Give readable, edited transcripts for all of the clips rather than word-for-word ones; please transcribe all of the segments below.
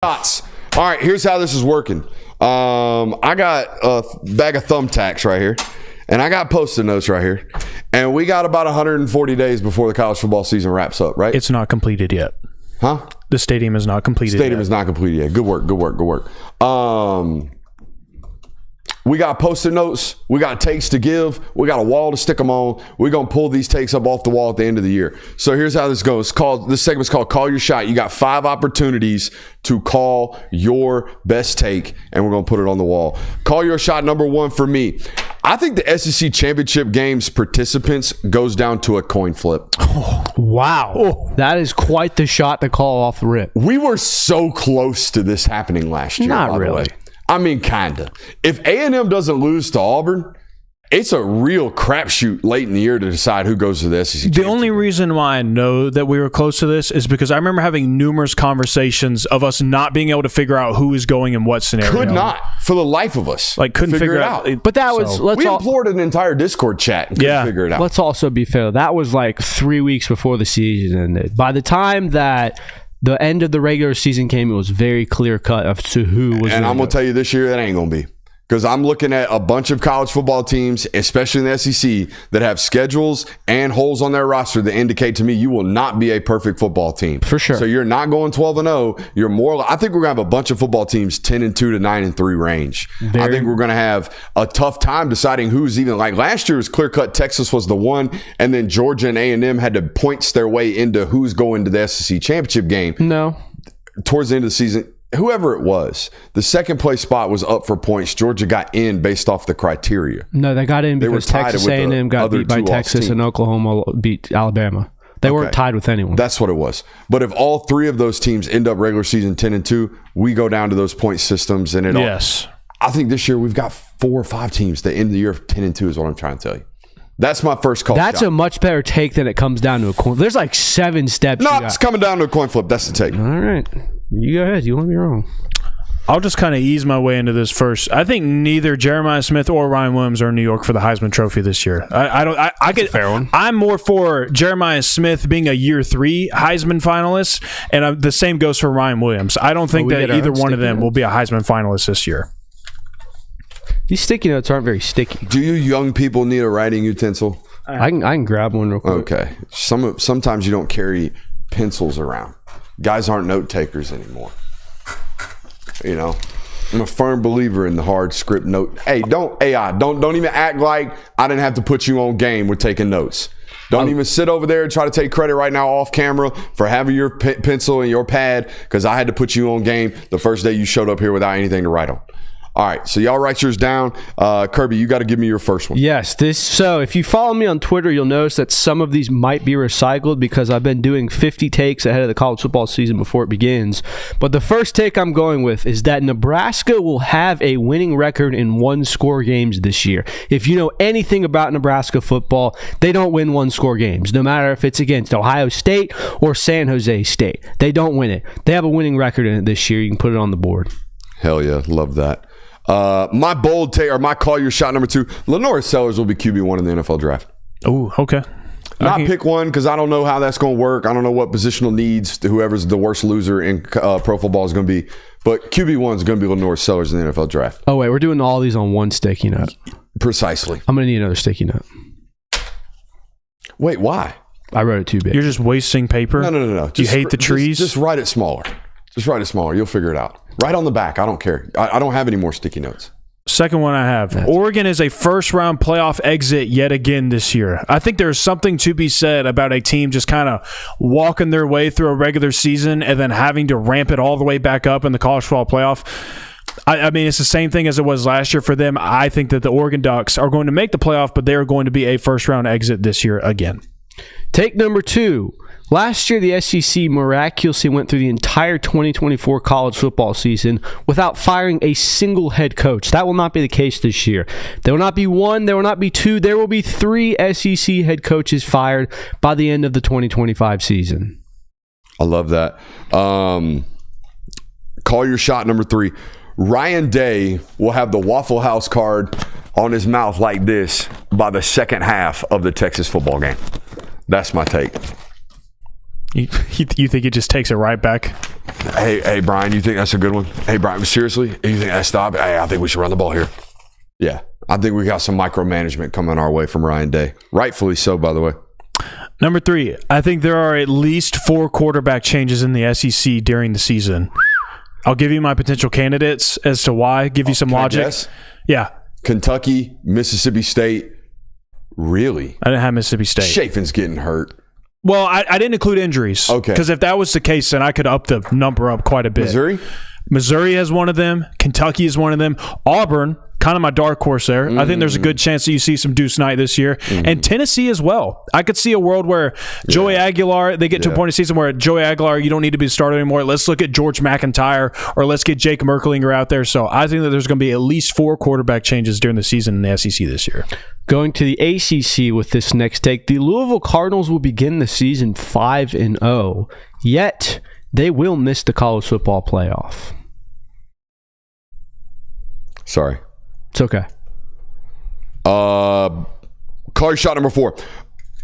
Shots. All right, here's how this is working. I got a bag of thumbtacks right here, and I got Post-it notes right here, and we got about 140 days before the college football season wraps up, right? It's not completed yet. Huh? The stadium is not completed Stadium is not completed yet. Good work. We got Post-it notes. We got takes to give. We got a wall to stick them on. We're going to pull these takes up off the wall at the end of the year. So here's how this goes. This segment's called Call Your Shot. You got 5 opportunities to call your best take, and we're going to put it on the wall. Call your shot number 1 for me. I think the SEC Championship Games participants goes down to a coin flip. Oh, wow. Oh, that is quite the shot to call off the rip. We were so close to this happening last year. Not by really. The way. I mean, kind of. If A&M doesn't lose to Auburn, it's a real crapshoot late in the year to decide who goes to the SEC. The only reason why I know that we were close to this is because I remember having numerous conversations of us not being able to figure out who is going in what scenario. Could not, for the life of us. Like, couldn't figure it out. But that was... We implored an entire Discord chat and couldn't figure it out. Let's also be fair. That was like 3 weeks before the season ended. By the time that the end of the regular season came, it was very clear cut as to who was. And I'm going to tell you this year, that ain't going to be. Because I'm looking at a bunch of college football teams, especially in the SEC, that have schedules and holes on their roster that indicate to me you will not be a perfect football team. For sure. So you're not going 12-0. You're more. I think we're going to have a bunch of football teams 10-2 to 9-3 range. I think we're going to have a tough time deciding who's even. Like last year was clear cut. Texas was the one, and then Georgia and A&M had to points their way into who's going to the SEC championship game. No. Towards the end of the season. Whoever it was, the second place spot was up for points. Georgia got in based off the criteria. No, they got in because Texas A&M got beat by Texas and Oklahoma beat Alabama. They weren't tied with anyone. That's what it was. But if all 3 of those teams end up regular season 10-2, we go down to those point systems, and yes. I think this year we've got 4 or 5 teams that end the year 10-2 is what I'm trying to tell you. That's my first call. That's a much better take than it comes down to a coin. There's like 7 steps. No, it's coming down to a coin flip. That's the take. All right. You go ahead. You want me wrong. I'll just kind of ease my way into this first. I think neither Jeremiah Smith or Ryan Williams are in New York for the Heisman Trophy this year. I get a fair one. I'm more for Jeremiah Smith being a year 3 Heisman finalist, and the same goes for Ryan Williams. I don't think that either one of them will be a Heisman finalist this year. These sticky notes aren't very sticky. Do you young people need a writing utensil? I can grab one real quick. Okay. Sometimes you don't carry pencils around. Guys aren't note takers anymore. You know, I'm a firm believer in the hard script note. Hey, don't even act like I didn't have to put you on game with taking notes. Don't even sit over there and try to take credit right now off camera for having your pencil and your pad, because I had to put you on game the first day you showed up here without anything to write on. All right, so y'all write yours down. Kirby, you got to give me your first one. Yes, so if you follow me on Twitter, you'll notice that some of these might be recycled because I've been doing 50 takes ahead of the college football season before it begins. But the first take I'm going with is that Nebraska will have a winning record in 1-score games this year. If you know anything about Nebraska football, they don't win 1-score games, no matter if it's against Ohio State or San Jose State. They don't win it. They have a winning record in it this year. You can put it on the board. Hell yeah, love that. My bold take, or my call your shot number 2, Lenore Sellers will be QB1 in the NFL draft. Oh, okay. Not pick one because I don't know how that's going to work. I don't know what positional needs whoever's the worst loser in pro football is going to be. But QB1 is going to be Lenore Sellers in the NFL draft. Oh, wait, we're doing all these on one sticky note. Precisely. I'm going to need another sticky note. Wait, why? I wrote it too big. You're just wasting paper? No. You hate the trees? Just write it smaller. Just write it smaller. You'll figure it out. Right on the back. I don't care. I don't have any more sticky notes. Second one I have. Oregon is a first-round playoff exit yet again this year. I think there's something to be said about a team just kind of walking their way through a regular season and then having to ramp it all the way back up in the college football playoff. I mean, it's the same thing as it was last year for them. I think that the Oregon Ducks are going to make the playoff, but they are going to be a first-round exit this year again. Take number 2. Last year, the SEC miraculously went through the entire 2024 college football season without firing a single head coach. That will not be the case this year. There will not be 1, there will not be 2, there will be 3 SEC head coaches fired by the end of the 2025 season. I love that. Call your shot number 3. Ryan Day will have the Waffle House card on his mouth like this by the second half of the Texas football game. That's my take. You think he just takes it right back? Hey, Brian, you think that's a good one? Hey, Brian, seriously? You think that's stop? Hey, I think we should run the ball here. Yeah, I think we got some micromanagement coming our way from Ryan Day. Rightfully so, by the way. Number 3, I think there are at least 4 quarterback changes in the SEC during the season. I'll give you my potential candidates as to why. Give you some logic. Guess? Yeah. Kentucky, Mississippi State. Really? I didn't have Mississippi State. Chaffin's getting hurt. Well, I didn't include injuries. Okay. Because if that was the case, then I could up the number up quite a bit. Missouri has one of them. Kentucky is one of them. Auburn, kind of my dark horse there. I think there's a good chance that you see some Deuce Knight this year. And Tennessee as well. I could see a world where Joey Aguilar, they get to a point of season where Joey Aguilar, you don't need to be the starter anymore. Let's look at George McIntyre or let's get Jake Merklinger out there. So I think that there's going to be at least 4 quarterback changes during the season in the SEC this year. Going to the ACC with this next take, the Louisville Cardinals will begin the season 5-0, yet they will miss the college football playoff. Sorry. It's okay. Call your shot number 4.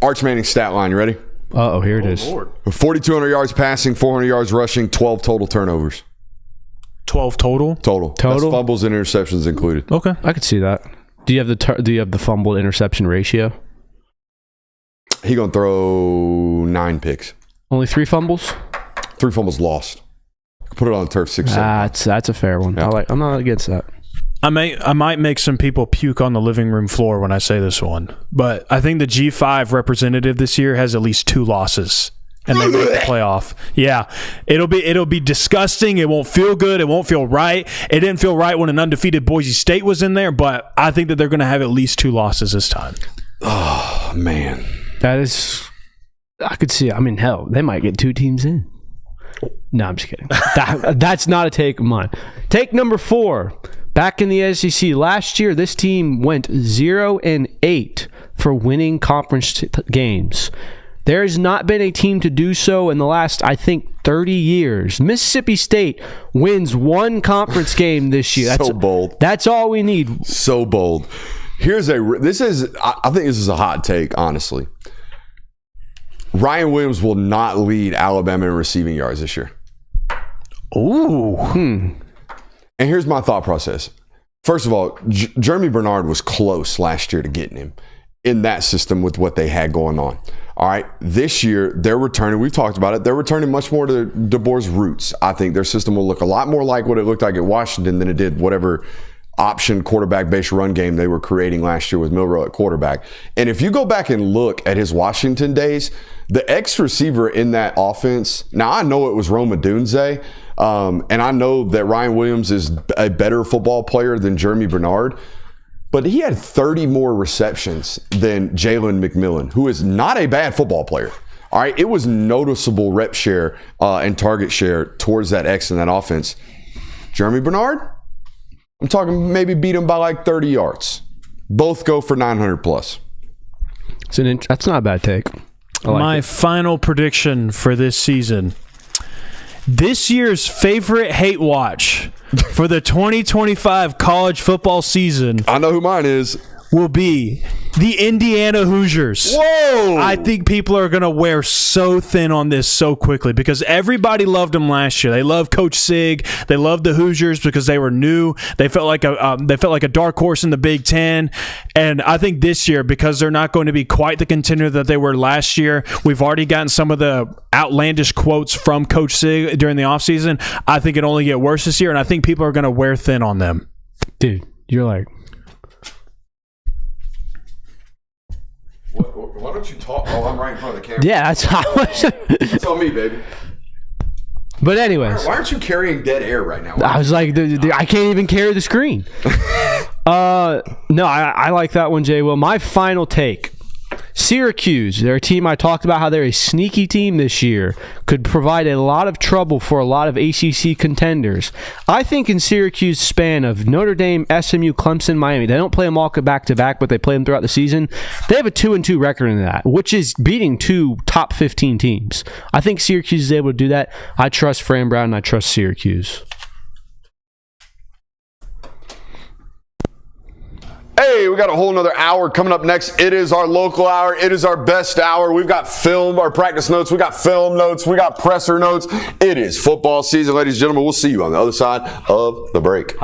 Arch Manning's stat line. You ready? Uh-oh, here it is. Lord. 4,200 yards passing, 400 yards rushing, 12 total turnovers. 12 total? Total. That's fumbles and interceptions included. Okay. I could see that. Do you have the fumble to interception ratio? He gonna throw 9 picks. Only 3 fumbles? 3 fumbles lost. Put it on the turf 6-7. That's a fair one. Yeah. I'm not against that. I might make some people puke on the living room floor when I say this one, but I think the G5 representative this year has at least 2 losses, and they make the playoff. Yeah, it'll be disgusting. It won't feel good. It won't feel right. It didn't feel right when an undefeated Boise State was in there, but I think that they're going to have at least 2 losses this time. Oh man, that is. I could see. I mean, hell, they might get 2 teams in. No, I'm just kidding. That's not a take of mine. Take number 4. Back in the SEC last year, this team went 0-8 for winning conference games. There has not been a team to do so in the last, I think, 30 years. Mississippi State wins 1 conference game this year. So bold. That's all we need. So bold. I think this is a hot take, honestly. Ryan Williams will not lead Alabama in receiving yards this year. Ooh. And here's my thought process. First of all, Jeremy Bernard was close last year to getting him in that system with what they had going on. All right, this year they're returning. We've talked about it. They're returning much more to DeBoer's roots. I think their system will look a lot more like what it looked like at Washington than it did whatever option quarterback-based run game they were creating last year with Milroe at quarterback. And if you go back and look at his Washington days, the ex-receiver in that offense, now I know it was Rome Odunze, and I know that Ryan Williams is a better football player than Jeremy Bernard, but he had 30 more receptions than Jalen McMillan, who is not a bad football player. All right, it was noticeable rep share and target share towards that X in that offense. Jeremy Bernard, I'm talking maybe beat him by like 30 yards. Both go for 900 plus. That's not a bad take. My final prediction for this season. This year's favorite hate watch for the 2025 college football season. I know who mine is. Will be the Indiana Hoosiers. Whoa! I think people are going to wear so thin on this so quickly because everybody loved them last year. They loved Coach Sig. They loved the Hoosiers because they were new. They felt like a dark horse in the Big Ten. And I think this year, because they're not going to be quite the contender that they were last year, we've already gotten some of the outlandish quotes from Coach Sig during the offseason. I think it only get worse this year, and I think people are going to wear thin on them. Dude, you're like... Why don't you talk? Oh, I'm right in front of the camera. Yeah, that's how It's on me, baby. But anyways. Why aren't you carrying dead air right now? I was like, I can't even carry the screen. No, I like that one, Jay. Well, my final take. Syracuse, they're a team I talked about how they're a sneaky team this year, could provide a lot of trouble for a lot of ACC contenders. I think in Syracuse's span of Notre Dame, SMU, Clemson, Miami, they don't play them all back-to-back, but they play them throughout the season. They have a 2-2 record in that, which is beating 2 top 15 teams. I think Syracuse is able to do that. I trust Fran Brown, and I trust Syracuse. Hey, we got a whole nother hour coming up next. It is our local hour. It is our best hour. We've got film, our practice notes. We got film notes. We got presser notes. It is football season, ladies and gentlemen. We'll see you on the other side of the break.